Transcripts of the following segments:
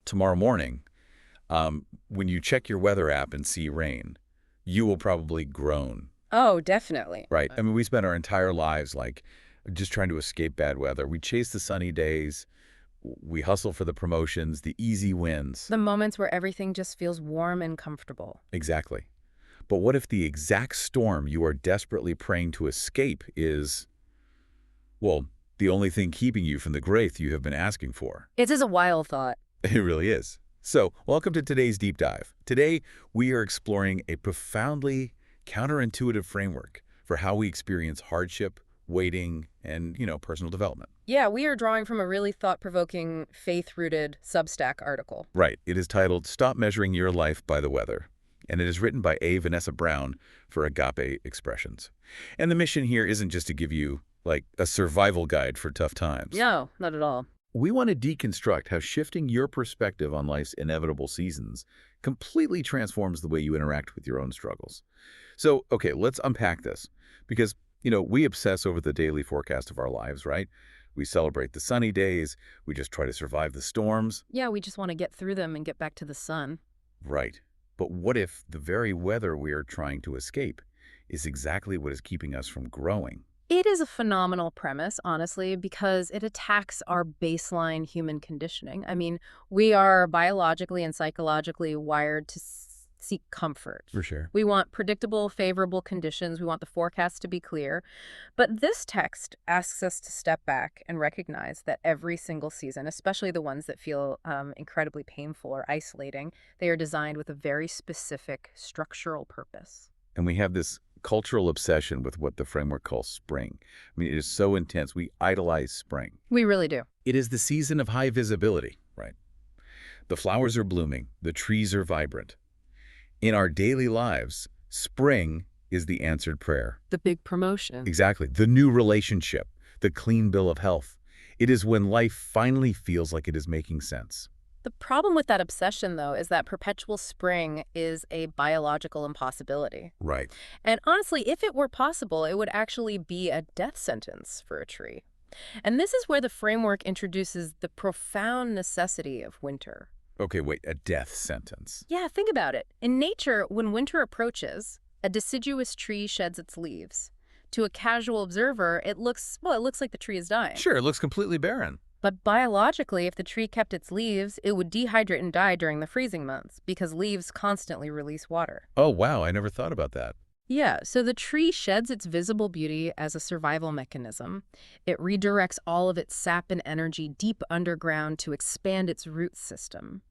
tomorrow morning, when you check your weather app and see rain, you will probably groan, Oh, definitely. right? I mean, we spend our entire lives like just trying to escape bad weather. We chase the sunny days. We hustle for the promotions, the easy wins. The moments where everything just feels warm and comfortable. Exactly. But what if the exact storm you are desperately praying to escape is, well, the only thing keeping you from the grace you have been asking for? It is a wild thought. It really is. So, welcome to today's deep dive. Today, we are exploring a profoundly counterintuitive framework for how we experience hardship, waiting, and, personal development. Yeah, we are drawing from a really thought-provoking, faith-rooted Substack article. Right. It is titled Stop Measuring Your Life by the Weather, and it is written by A. Vanessa Brown for Agape Expressions. And the mission here isn't just to give you, like, a survival guide for tough times. No, not at all. We want to deconstruct how shifting your perspective on life's inevitable seasons completely transforms the way you interact with your own struggles. So, okay, let's unpack this. Because, we obsess over the daily forecast of our lives, right? We celebrate the sunny days. We just try to survive the storms. Yeah, we just want to get through them and get back to the sun. Right. But what if the very weather we are trying to escape is exactly what is keeping us from growing? It is a phenomenal premise, honestly, because it attacks our baseline human conditioning. I mean, we are biologically and psychologically wired to seek comfort. For sure. We want predictable, favorable conditions. We want the forecast to be clear. But this text asks us to step back and recognize that every single season, especially the ones that feel incredibly painful or isolating, they are designed with a very specific structural purpose. And we have this cultural obsession with what the framework calls spring. I mean, it is so intense. We idolize spring. We really do. It is the season of high visibility, right? The flowers are blooming. The trees are vibrant. In our daily lives, spring is the answered prayer. The big promotion. Exactly. The new relationship, the clean bill of health. It is when life finally feels like it is making sense. The problem with that obsession, though, is that perpetual spring is a biological impossibility. Right. And honestly, if it were possible, it would actually be a death sentence for a tree. And this is where the framework introduces the profound necessity of winter. Okay, wait, a death sentence. Yeah, think about it. In nature, when winter approaches, a deciduous tree sheds its leaves. To a casual observer, it looks like the tree is dying. Sure, it looks completely barren. But biologically, if the tree kept its leaves, it would dehydrate and die during the freezing months because leaves constantly release water. Oh, wow, I never thought about that. Yeah, so the tree sheds its visible beauty as a survival mechanism. It redirects all of its sap and energy deep underground to expand its root system.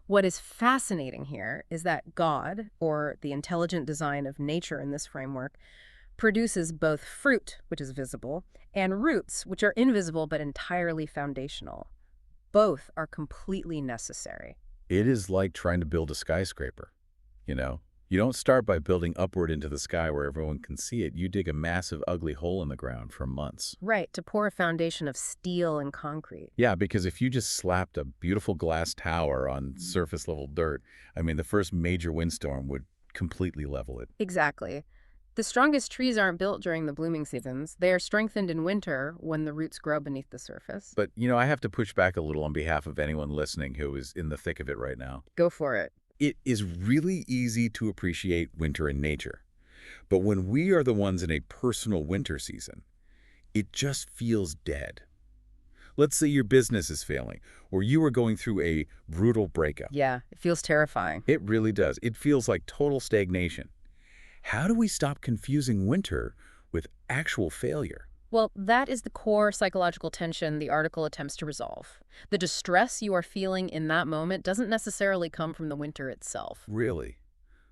What is fascinating here is that God, or the intelligent design of nature in this framework, produces both fruit, which is visible, and roots, which are invisible but entirely foundational. Both are completely necessary. It is like trying to build a skyscraper, You don't start by building upward into the sky where everyone can see it. You dig a massive, ugly hole in the ground for months. Right, to pour a foundation of steel and concrete. Yeah, because if you just slapped a beautiful glass tower on surface-level dirt, I mean, the first major windstorm would completely level it. Exactly. The strongest trees aren't built during the blooming seasons. They are strengthened in winter when the roots grow beneath the surface. But, I have to push back a little on behalf of anyone listening who is in the thick of it right now. Go for it. It is really easy to appreciate winter in nature. But when we are the ones in a personal winter season, it just feels dead. Let's say your business is failing, or you are going through a brutal breakup. Yeah, it feels terrifying. It really does. It feels like total stagnation. How do we stop confusing winter with actual failure? Well, that is the core psychological tension the article attempts to resolve. The distress you are feeling in that moment doesn't necessarily come from the winter itself. Really?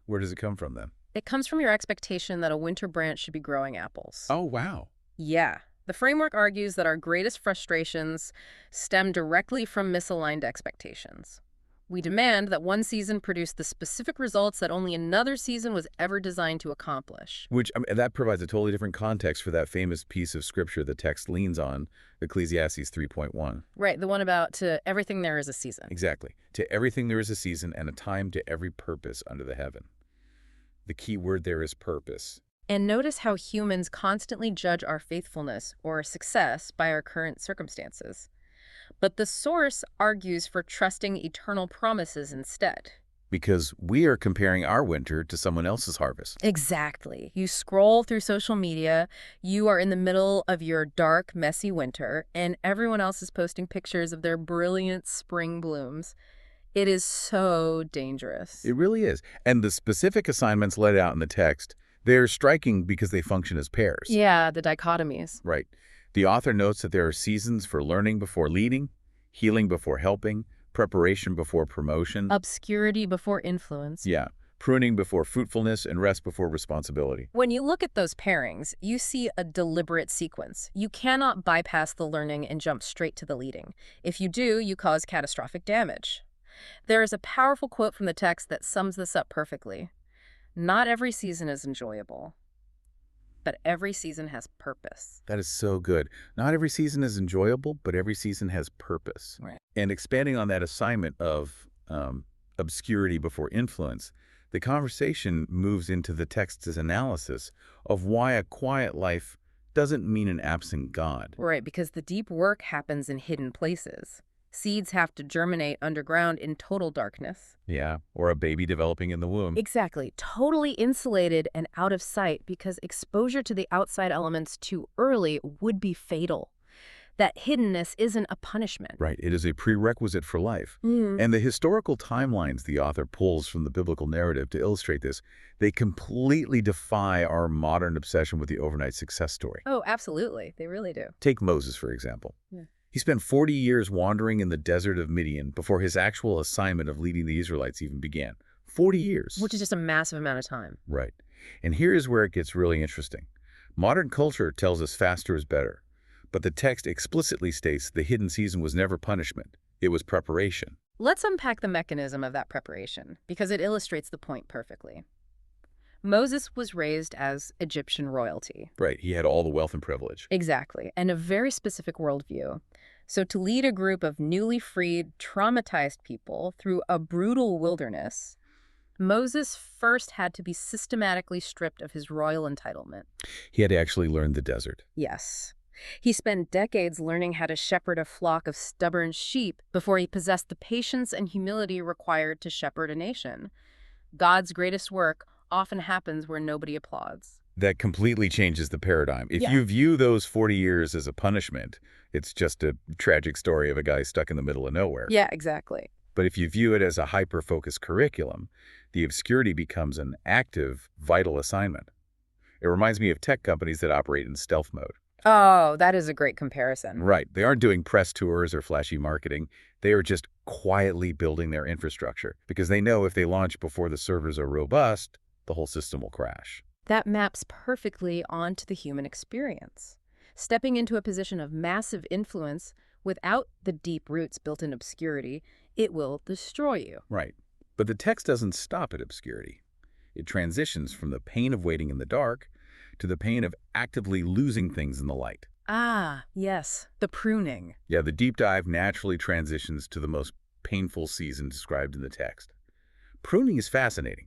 Where does it come from then? It comes from your expectation that a winter branch should be growing apples. Oh, wow. Yeah. The framework argues that our greatest frustrations stem directly from misaligned expectations. We demand that one season produce the specific results that only another season was ever designed to accomplish. Which, that provides a totally different context for that famous piece of scripture the text leans on, Ecclesiastes 3.1. Right, the one about to everything there is a season. Exactly. To everything there is a season and a time to every purpose under the heaven. The key word there is purpose. And notice how humans constantly judge our faithfulness or success by our current circumstances. But the source argues for trusting eternal promises instead. Because we are comparing our winter to someone else's harvest. Exactly. You scroll through social media, you are in the middle of your dark, messy winter, and everyone else is posting pictures of their brilliant spring blooms. It is so dangerous. It really is. And the specific assignments laid out in the text, they're striking because they function as pairs. Yeah, the dichotomies. Right. The author notes that there are seasons for learning before leading, healing before helping, preparation before promotion. Obscurity before influence. Yeah. Pruning before fruitfulness and rest before responsibility. When you look at those pairings, you see a deliberate sequence. You cannot bypass the learning and jump straight to the leading. If you do, you cause catastrophic damage. There is a powerful quote from the text that sums this up perfectly. Not every season is enjoyable, but every season has purpose. That is so good. Not every season is enjoyable, but every season has purpose. Right. And expanding on that assignment of obscurity before influence, the conversation moves into the text's analysis of why a quiet life doesn't mean an absent God. Right, because the deep work happens in hidden places. Seeds have to germinate underground in total darkness. Yeah, or a baby developing in the womb. Exactly. Totally insulated and out of sight because exposure to the outside elements too early would be fatal. That hiddenness isn't a punishment. Right, it is a prerequisite for life. And the historical timelines the author pulls from the biblical narrative to illustrate this, they completely defy our modern obsession with the overnight success story. Oh, absolutely. They really do. Take Moses, for example. Yeah. He spent 40 years wandering in the desert of Midian before his actual assignment of leading the Israelites even began. 40 years. Which is just a massive amount of time. Right. And here is where it gets really interesting. Modern culture tells us faster is better, but the text explicitly states the hidden season was never punishment. It was preparation. Let's unpack the mechanism of that preparation, because it illustrates the point perfectly. Moses was raised as Egyptian royalty. Right. He had all the wealth and privilege. Exactly, and a very specific worldview. So to lead a group of newly freed, traumatized people through a brutal wilderness, Moses first had to be systematically stripped of his royal entitlement. He had to actually learn the desert. Yes. He spent decades learning how to shepherd a flock of stubborn sheep before he possessed the patience and humility required to shepherd a nation. God's greatest work often happens where nobody applauds. That completely changes the paradigm. If Yeah. you view those 40 years as a punishment, it's just a tragic story of a guy stuck in the middle of nowhere. Yeah, exactly. But if you view it as a hyper-focused curriculum, the obscurity becomes an active, vital assignment. It reminds me of tech companies that operate in stealth mode. Oh, that is a great comparison. Right. They aren't doing press tours or flashy marketing. They are just quietly building their infrastructure because they know if they launch before the servers are robust, the whole system will crash. That maps perfectly onto the human experience. Stepping into a position of massive influence without the deep roots built in obscurity, it will destroy you. Right. But the text doesn't stop at obscurity. It transitions from the pain of waiting in the dark to the pain of actively losing things in the light. Ah, yes, the pruning. Yeah, the deep dive naturally transitions to the most painful season described in the text. Pruning is fascinating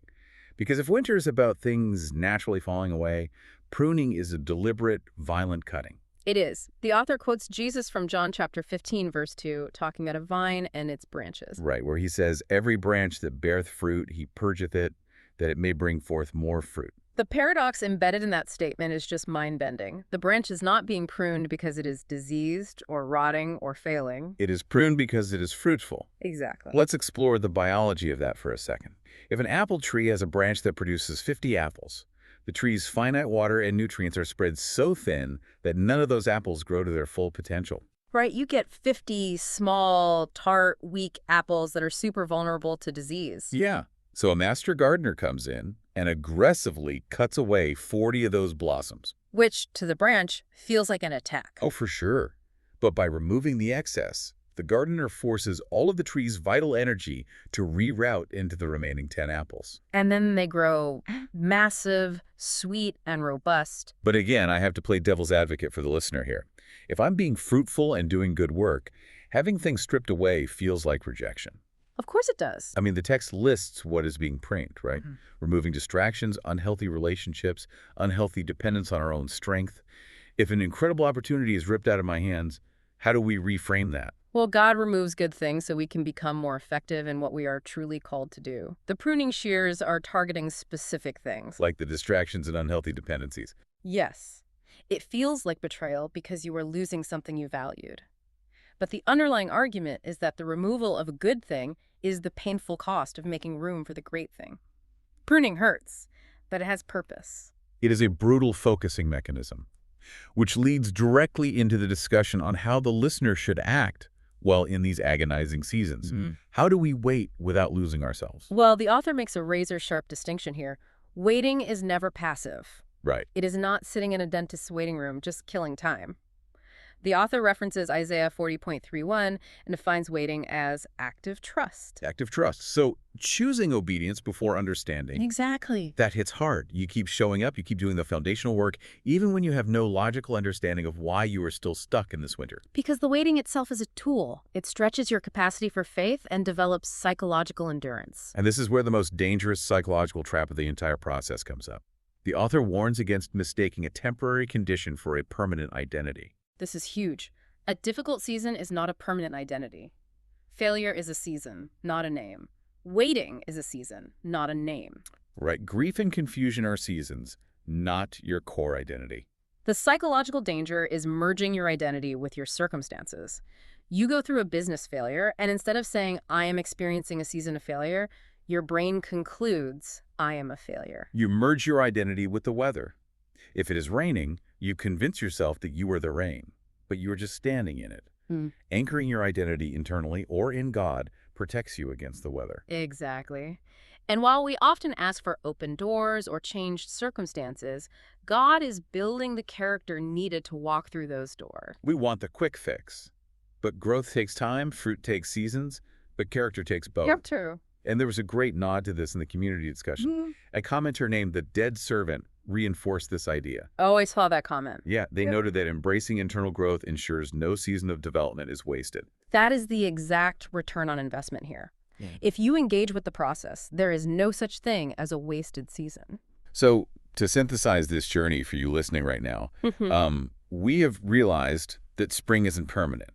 because if winter is about things naturally falling away, pruning is a deliberate, violent cutting. It is. The author quotes Jesus from John chapter 15, verse 2, talking about a vine and its branches. Right, where he says, "Every branch that beareth fruit, he purgeth it, that it may bring forth more fruit." The paradox embedded in that statement is just mind-bending. The branch is not being pruned because it is diseased or rotting or failing. It is pruned because it is fruitful. Exactly. Let's explore the biology of that for a second. If an apple tree has a branch that produces 50 apples, the tree's finite water and nutrients are spread so thin that none of those apples grow to their full potential. Right, you get 50 small, tart, weak apples that are super vulnerable to disease. Yeah. So a master gardener comes in and aggressively cuts away 40 of those blossoms. Which, to the branch, feels like an attack. Oh, for sure. But by removing the excess, the gardener forces all of the tree's vital energy to reroute into the remaining 10 apples. And then they grow massive, sweet, and robust. But again, I have to play devil's advocate for the listener here. If I'm being fruitful and doing good work, having things stripped away feels like rejection. Of course it does. I mean, the text lists what is being pruned, right? Removing distractions, unhealthy relationships, unhealthy dependence on our own strength. If an incredible opportunity is ripped out of my hands, how do we reframe that? Well, God removes good things so we can become more effective in what we are truly called to do. The pruning shears are targeting specific things. Like the distractions and unhealthy dependencies. Yes, it feels like betrayal because you are losing something you valued. But the underlying argument is that the removal of a good thing is the painful cost of making room for the great thing. Pruning hurts, but it has purpose. It is a brutal focusing mechanism, which leads directly into the discussion on how the listener should act while in these agonizing seasons. How do we wait without losing ourselves? Well, the author makes a razor-sharp distinction here. Waiting is never passive. Right. It is not sitting in a dentist's waiting room, just killing time. The author references Isaiah 40.31 and defines waiting as active trust. Active trust. So choosing obedience before understanding, Exactly. that hits hard. You keep showing up, you keep doing the foundational work, even when you have no logical understanding of why you are still stuck in this winter. Because the waiting itself is a tool. It stretches your capacity for faith and develops psychological endurance. And this is where the most dangerous psychological trap of the entire process comes up. The author warns against mistaking a temporary condition for a permanent identity. This is huge. A difficult season is not a permanent identity. Failure is a season, not a name. Waiting is a season, not a name. Right. Grief and confusion are seasons, not your core identity. The psychological danger is merging your identity with your circumstances. You go through a business failure, and instead of saying, I am experiencing a season of failure, your brain concludes, I am a failure. You merge your identity with the weather. If it is raining, you convince yourself that you are the rain, but you are just standing in it. Anchoring your identity internally or in God protects you against the weather. Exactly. And while we often ask for open doors or changed circumstances, God is building the character needed to walk through those doors. We want the quick fix, but growth takes time, fruit takes seasons, but character takes both. Yep, true. And there was a great nod to this in the community discussion. A commenter named the Dead Servant reinforced this idea. Oh, I saw that comment. Yeah, they noted that embracing internal growth ensures no season of development is wasted. That is the exact return on investment here. If you engage with the process, there is no such thing as a wasted season. So to synthesize this journey for you listening right now, we have realized that spring isn't permanent.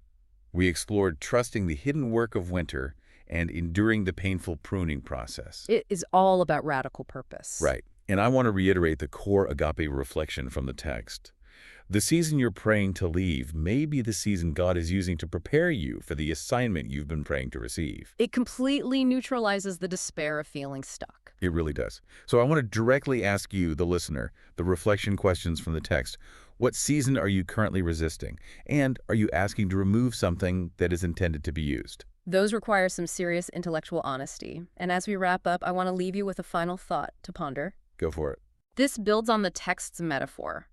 We explored trusting the hidden work of winter and enduring the painful pruning process. It is all about radical purpose. Right. And I want to reiterate the core agape reflection from the text. The season you're praying to leave may be the season God is using to prepare you for the assignment you've been praying to receive. It completely neutralizes the despair of feeling stuck. It really does. So I want to directly ask you, the listener, the reflection questions from the text. What season are you currently resisting? And are you asking to remove something that is intended to be used? Those require some serious intellectual honesty. And as we wrap up, I want to leave you with a final thought to ponder. Go for it. This builds on the text's metaphor.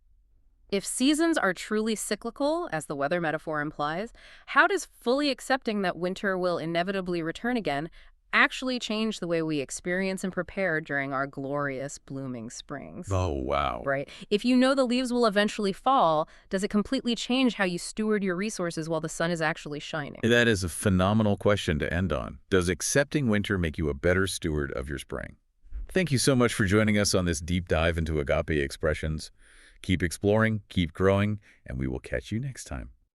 If seasons are truly cyclical, as the weather metaphor implies, how does fully accepting that winter will inevitably return again actually change the way we experience and prepare during our glorious blooming springs? Oh, wow. Right? If you know the leaves will eventually fall, does it completely change how you steward your resources while the sun is actually shining? That is a phenomenal question to end on. Does accepting winter make you a better steward of your spring? Thank you so much for joining us on this deep dive into agape expressions. Keep exploring, keep growing, and we will catch you next time.